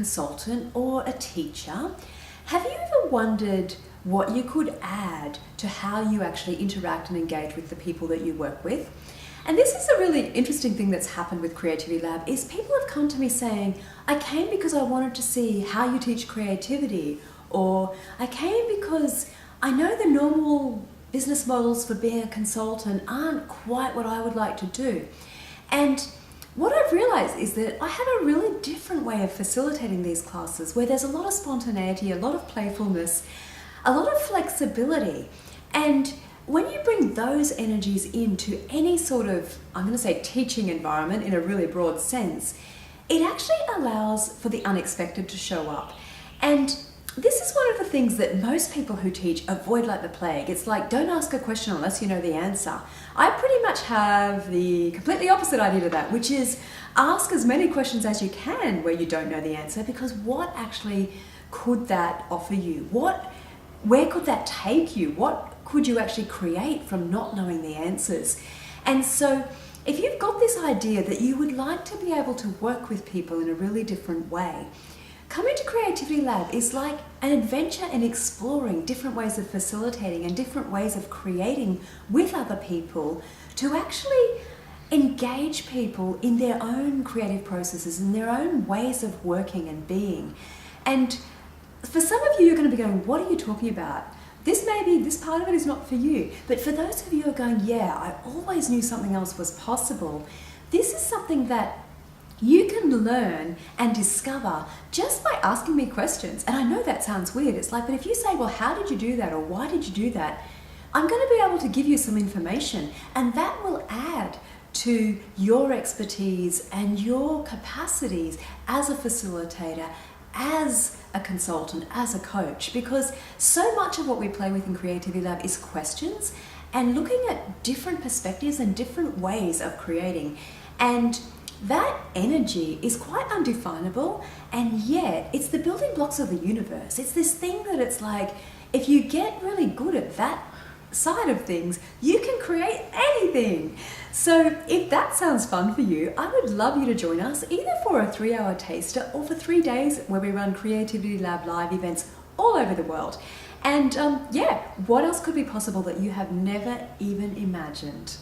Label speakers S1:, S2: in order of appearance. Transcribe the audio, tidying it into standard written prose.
S1: consultant or a teacher, have you ever wondered what you could add to how you actually interact and engage with the people that you work with? And this is a really interesting thing that's happened with Creativity Lab, is people have come to me saying, I came because I wanted to see how you teach creativity, or I came because I know the normal business models for being a consultant aren't quite what I would like to do. And what I've realized is that I have a really different way of facilitating these classes where there's a lot of spontaneity, a lot of playfulness, a lot of flexibility. And when you bring those energies into any sort of, I'm going to say teaching environment in a really broad sense, it actually allows for the unexpected to show up. And this is one of the things that most people who teach avoid like the plague. It's like, don't ask a question unless you know the answer. I pretty much have the completely opposite idea to that, which is ask as many questions as you can where you don't know the answer, because what actually could that offer you? Where could that take you? What could you actually create from not knowing the answers? And so if you've got this idea that you would like to be able to work with people in a really different way, coming to Creativity Lab is like an adventure in exploring different ways of facilitating and different ways of creating with other people to actually engage people in their own creative processes, in their own ways of working and being. And for some of you, you're going to be going, what are you talking about? This part of it is not for you. But for those of you who are going, yeah, I always knew something else was possible, this is something that you can learn and discover just by asking me questions. And I know that sounds weird. It's like, but if you say, well, how did you do that? Or why did you do that? I'm going to be able to give you some information, and that will add to your expertise and your capacities as a facilitator, as a consultant, as a coach, because so much of what we play with in Creativity Lab is questions and looking at different perspectives and different ways of creating. And that energy is quite undefinable, and yet it's the building blocks of the universe. It's this thing that it's like, if you get really good at that side of things, you can create anything. So if that sounds fun for you, I would love you to join us either for a 3-hour taster or for 3 days where we run Creativity Lab live events all over the world. And yeah, what else could be possible that you have never even imagined?